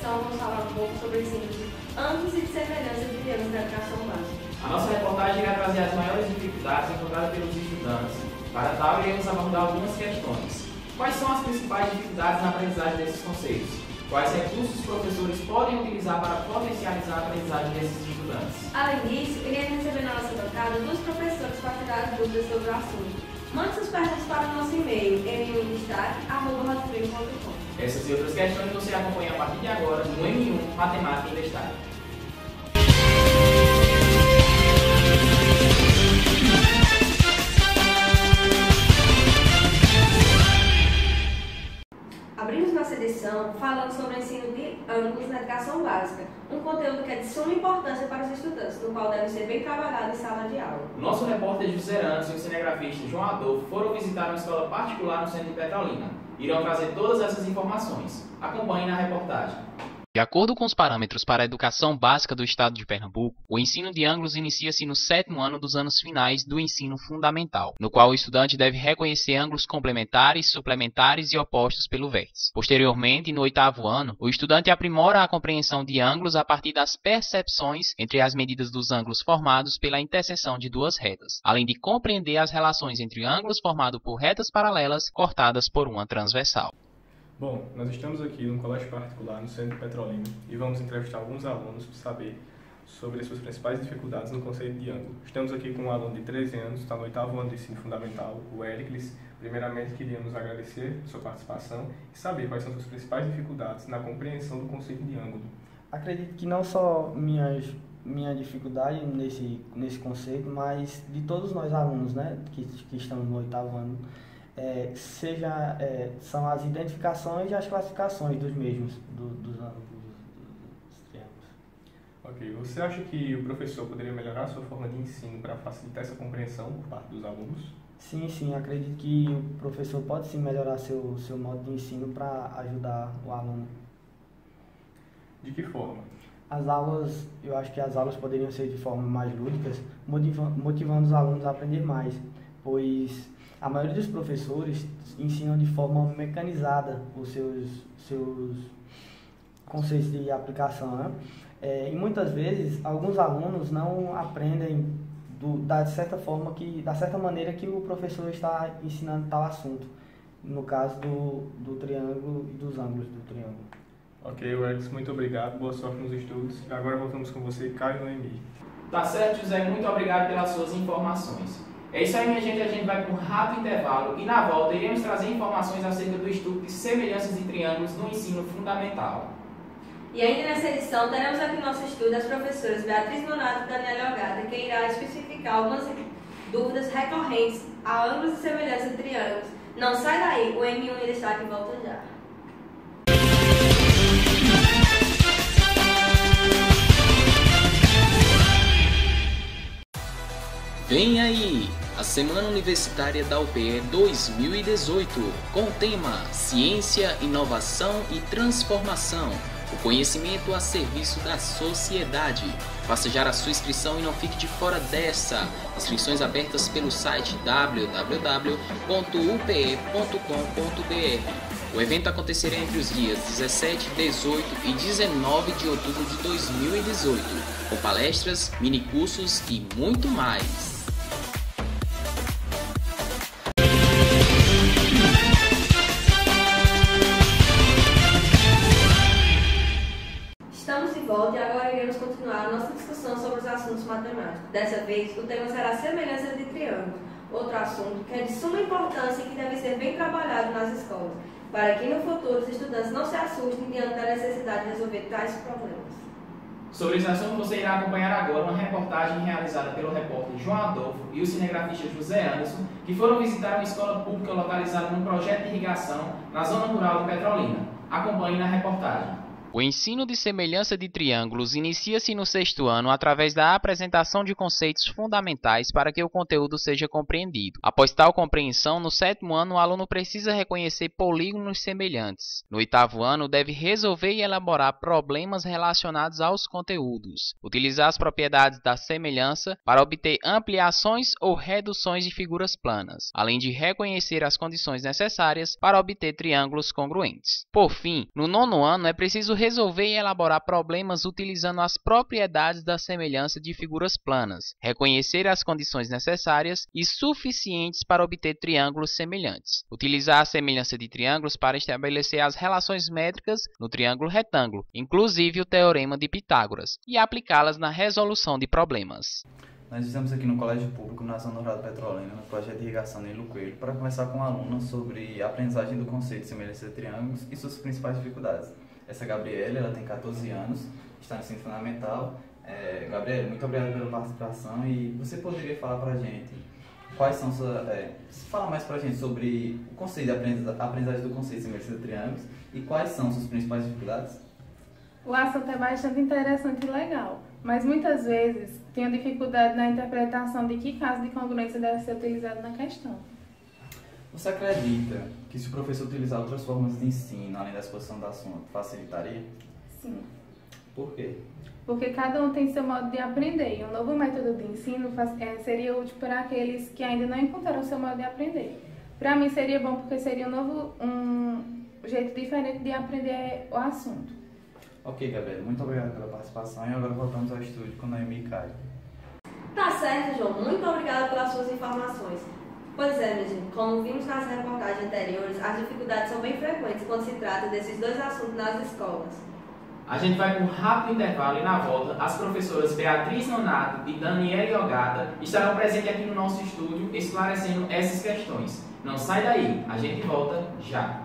edição vamos falar um pouco sobre o ensino de ângulos e de semelhança de triângulos na educação básica. A nossa reportagem irá trazer as maiores dificuldades encontradas pelos estudantes. Para tal, iremos abordar algumas questões. Quais são as principais dificuldades na aprendizagem desses conceitos? Quais recursos os professores podem utilizar para potencializar a aprendizagem desses estudantes? Além disso, iremos receber na nossa bancada duas professoras para tirar as dúvidas sobre o assunto. Mande suas perguntas para o nosso e-mail m1destaque@hotmail.com. Essas e outras questões você acompanha a partir de agora no M1 Matemática em Destaque. Abrimos nossa edição falando sobre o ensino de ângulos na educação básica, um conteúdo que é de suma importância para os estudantes, no qual deve ser bem trabalhado em sala de aula. O nosso repórter José Anderson e o cinegrafista João Adolfo foram visitar uma escola particular no centro de Petrolina. Irão trazer todas essas informações. Acompanhe na reportagem. De acordo com os parâmetros para a educação básica do estado de Pernambuco, o ensino de ângulos inicia-se no 7º ano dos anos finais do ensino fundamental, no qual o estudante deve reconhecer ângulos complementares, suplementares e opostos pelo vértice. Posteriormente, no 8º ano, o estudante aprimora a compreensão de ângulos a partir das percepções entre as medidas dos ângulos formados pela interseção de duas retas, além de compreender as relações entre ângulos formados por retas paralelas cortadas por uma transversal. Bom, nós estamos aqui num colégio particular no centro de Petrolina e vamos entrevistar alguns alunos para saber sobre as suas principais dificuldades no conceito de ângulo. Estamos aqui com um aluno de 13 anos, está no 8º ano de ensino fundamental, o Éricles. Primeiramente, queríamos agradecer a sua participação e saber quais são as suas principais dificuldades na compreensão do conceito de ângulo. Acredito que não só minha dificuldade nesse conceito, mas de todos nós alunos, né, que estamos no 8º ano, são as identificações e as classificações dos mesmos, dos triângulos. Ok, você acha que o professor poderia melhorar a sua forma de ensino para facilitar essa compreensão por parte dos alunos? Sim, acredito que o professor pode sim melhorar seu modo de ensino para ajudar o aluno. De que forma? Eu acho que as aulas poderiam ser de forma mais lúdicas, motivando os alunos a aprender mais, pois a maioria dos professores ensinam de forma mecanizada os seus conceitos de aplicação, né? E muitas vezes alguns alunos não aprendem da certa maneira que o professor está ensinando tal assunto, no caso do triângulo e dos ângulos do triângulo. Ok, Alex, muito obrigado, boa sorte nos estudos. Agora voltamos com você, Caio Noemi. Tá certo, José, muito obrigado pelas suas informações. É isso aí, minha gente, a gente vai para um rápido intervalo e na volta iremos trazer informações acerca do estudo de semelhanças de triângulos no ensino fundamental. E ainda nessa edição teremos aqui no nosso estúdio as professoras Beatriz Donato e Daniela Ogada, que irá especificar algumas dúvidas recorrentes a ângulos e semelhanças de triângulos. Não sai daí, o M1 em Destaque volta já. Vem aí, a Semana Universitária da UPE 2018, com o tema Ciência, Inovação e Transformação, o conhecimento a serviço da sociedade. Faça já a sua inscrição e não fique de fora dessa. Inscrições abertas pelo site www.upe.com.br. O evento acontecerá entre os dias 17, 18 e 19 de outubro de 2018, com palestras, minicursos e muito mais. Estamos de volta e agora iremos continuar a nossa discussão sobre os assuntos matemáticos. Dessa vez, o tema será semelhança de triângulos, outro assunto que é de suma importância e que deve ser bem trabalhado nas escolas, para que no futuro os estudantes não se assustem diante da necessidade de resolver tais problemas. Sobre esse assunto, você irá acompanhar agora uma reportagem realizada pelo repórter João Adolfo e o cinegrafista José Anderson, que foram visitar uma escola pública localizada num projeto de irrigação na zona rural de Petrolina. Acompanhe na reportagem. O ensino de semelhança de triângulos inicia-se no 6º ano através da apresentação de conceitos fundamentais para que o conteúdo seja compreendido. Após tal compreensão, no 7º ano, o aluno precisa reconhecer polígonos semelhantes. No 8º ano, deve resolver e elaborar problemas relacionados aos conteúdos, utilizar as propriedades da semelhança para obter ampliações ou reduções de figuras planas, além de reconhecer as condições necessárias para obter triângulos congruentes. Por fim, no 9º ano, é preciso resolver e elaborar problemas utilizando as propriedades da semelhança de figuras planas, reconhecer as condições necessárias e suficientes para obter triângulos semelhantes, utilizar a semelhança de triângulos para estabelecer as relações métricas no triângulo retângulo, inclusive o teorema de Pitágoras, e aplicá-las na resolução de problemas. Nós estamos aqui no Colégio Público na Zona Rural de Petrolina, no projeto de irrigação Nilo Coelho, para conversar com alunos sobre a aprendizagem do conceito de semelhança de triângulos e suas principais dificuldades. Essa é a Gabriela, ela tem 14 anos, está no ensino fundamental. Gabriela, muito obrigado pela participação e você poderia falar para a gente quais são fala mais para a gente sobre o conceito de aprendizagem do conceito de semelhança de triângulos e quais são suas principais dificuldades? O assunto é bastante interessante e legal, mas muitas vezes tenho dificuldade na interpretação de que caso de congruência deve ser utilizado na questão. Você acredita que se o professor utilizar outras formas de ensino, além da exposição do assunto, facilitaria? Sim. Por quê? Porque cada um tem seu modo de aprender e um novo método de ensino seria útil para aqueles que ainda não encontraram seu modo de aprender. Para mim seria bom porque seria um jeito diferente de aprender o assunto. Ok, Gabriela, muito obrigado pela participação e agora voltamos ao estúdio com Noemi e Caio. Tá certo, João. Muito obrigada pelas suas informações. Pois é, minha gente, como vimos nas reportagens anteriores, as dificuldades são bem frequentes quando se trata desses dois assuntos nas escolas. A gente vai para um rápido intervalo e na volta as professoras Beatriz Nonato e Daniele Ogata estarão presentes aqui no nosso estúdio esclarecendo essas questões. Não sai daí, a gente volta já.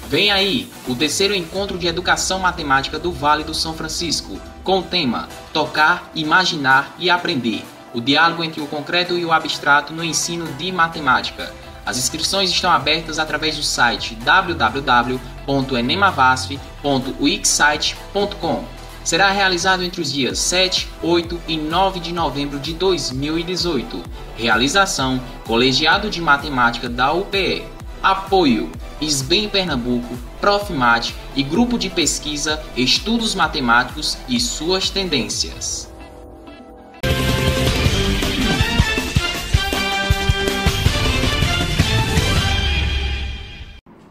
Vem aí o terceiro encontro de educação matemática do Vale do São Francisco, com o tema Tocar, Imaginar e Aprender. O diálogo entre o concreto e o abstrato no ensino de matemática. As inscrições estão abertas através do site www.enemavasf.wixsite.com. Será realizado entre os dias 7, 8 e 9 de novembro de 2018. Realização Colegiado de Matemática da UPE. Apoio SBEM Pernambuco, Profmat e Grupo de Pesquisa Estudos Matemáticos e Suas Tendências.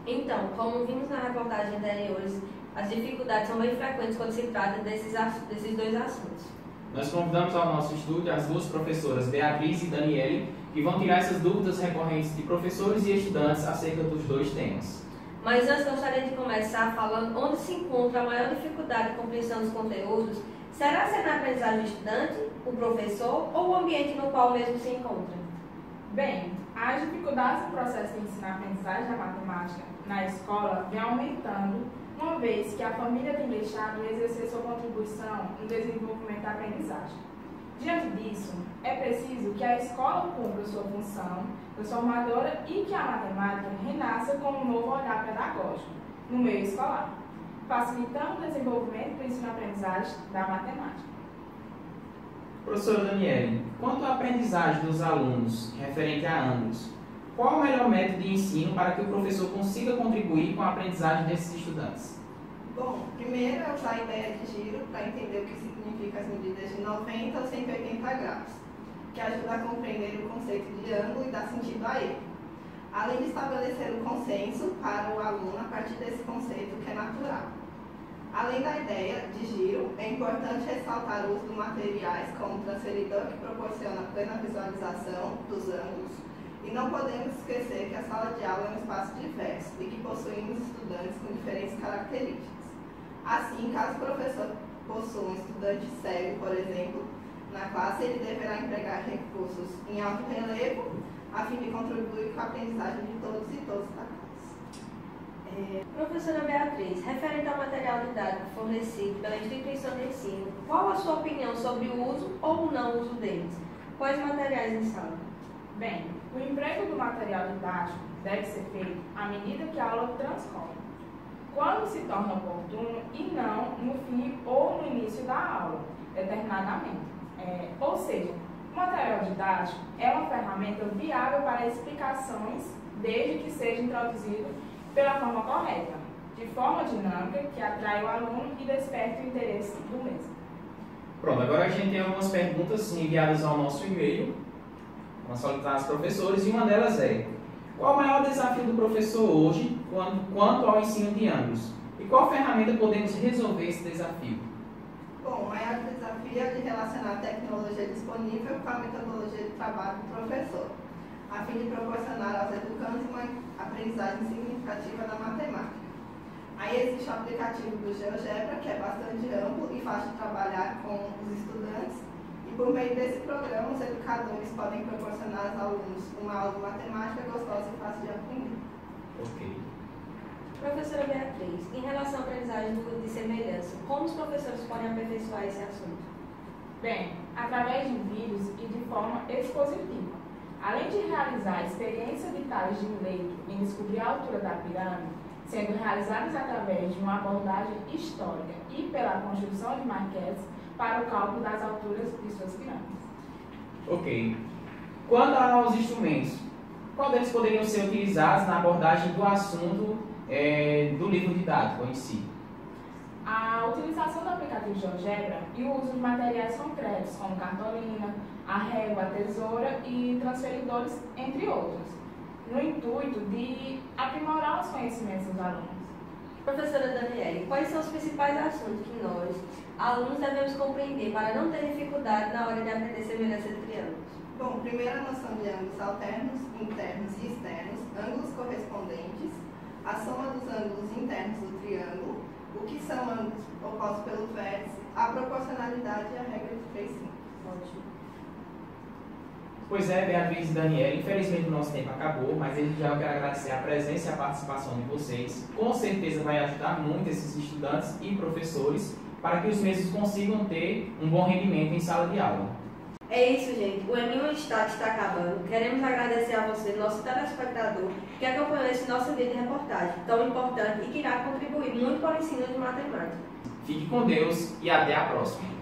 Então, como vimos na reportagem anteriores, as dificuldades são bem frequentes quando se trata desses dois assuntos. Nós convidamos ao nosso estúdio as duas professoras Beatriz e Daniele, que vão tirar essas dúvidas recorrentes de professores e estudantes acerca dos dois temas. Mas antes gostaria de começar falando onde se encontra a maior dificuldade de compreensão dos conteúdos. Será ser na aprendizagem do estudante, o professor ou o ambiente no qual o mesmo se encontra? Bem, as dificuldades no processo de ensino-aprendizagem da matemática na escola vem aumentando, uma vez que a família tem deixado de exercer sua contribuição no desenvolvimento da aprendizagem. Diante disso, é preciso que a escola cumpra sua função transformadora e que a matemática renasça como um novo olhar pedagógico no meio escolar, facilitando o desenvolvimento do ensino-aprendizagem da matemática. Professora Daniele, quanto à aprendizagem dos alunos referente a ângulos, qual o melhor método de ensino para que o professor consiga contribuir com a aprendizagem desses estudantes? Bom, primeiro é usar a ideia de giro para entender o que significa as medidas de 90 ou 180 graus, que ajuda a compreender o conceito de ângulo e dar sentido a ele. Além de estabelecer o consenso para o aluno a partir desse conceito que é natural. Além da ideia de giro, é importante ressaltar o uso de materiais como o transferidor, que proporciona plena visualização dos ângulos, e não podemos esquecer que a sala de aula é um espaço diverso e que possuímos estudantes com diferentes características. Assim, caso o professor possua um estudante cego, por exemplo, na classe, ele deverá empregar recursos em alto relevo, a fim de contribuir com a aprendizagem de todos e todas da classe. Professora Beatriz, referente ao material didático fornecido pela instituição de ensino, qual a sua opinião sobre o uso ou não uso deles? Quais materiais em sala? Bem, o emprego do material didático deve ser feito à medida que a aula transcorre, quando se torna oportuno e não no fim ou no início da aula, determinadamente. Ou seja, o material didático é uma ferramenta viável para explicações, desde que seja introduzido pela forma correta, de forma dinâmica que atrai o aluno e desperte o interesse do mesmo. Pronto, agora a gente tem algumas perguntas enviadas ao nosso e-mail. Vamos solicitar aos professores e uma delas é: qual o maior desafio do professor hoje quanto ao ensino de ângulos? E qual ferramenta podemos resolver esse desafio? Bom, o maior desafio é de relacionar a tecnologia disponível com a metodologia de trabalho do professor, a fim de proporcionar aos educandos uma aprendizagem significativa da matemática. Aí existe o aplicativo do GeoGebra, que é bastante amplo e fácil de trabalhar com os estudantes. E por meio desse programa, os educadores podem proporcionar aos alunos uma aula de matemática gostosa e fácil de aprender. Ok. Professora Beatriz, em relação à aprendizagem de semelhança, como os professores podem aperfeiçoar esse assunto? Bem, através de vídeos e de forma expositiva. Além de realizar a experiência vitais de um leito em descobrir a altura da pirâmide, sendo realizadas através de uma abordagem histórica e pela construção de maquetes para o cálculo das alturas de suas pirâmides. Ok. Quanto aos instrumentos, qual deles poderiam ser utilizados na abordagem do assunto do livro didático em si? A utilização do aplicativo GeoGebra e o uso de materiais concretos, como cartolina, a régua, a tesoura e transferidores, entre outros, no intuito de aprimorar os conhecimentos dos alunos. Professora Daniele, quais são os principais assuntos que nós, alunos, devemos compreender para não ter dificuldade na hora de aprender semelhança de triângulos? Bom, primeiro a noção de ângulos alternos, internos e externos, ângulos correspondentes, a soma dos ângulos internos do triângulo, o que são ângulos opostos pelo vértice, a proporcionalidade e a regra de 3 simples. Ótimo. Pois é, Beatriz e Daniela, infelizmente o nosso tempo acabou, mas desde já eu quero agradecer a presença e a participação de vocês. Com certeza vai ajudar muito esses estudantes e professores para que os mesmos consigam ter um bom rendimento em sala de aula. É isso, gente. O Enem está acabando. Queremos agradecer a você, nosso telespectador, que acompanhou esse nosso vídeo de reportagem tão importante e que irá contribuir muito para o ensino de matemática. Fique com Deus e até a próxima.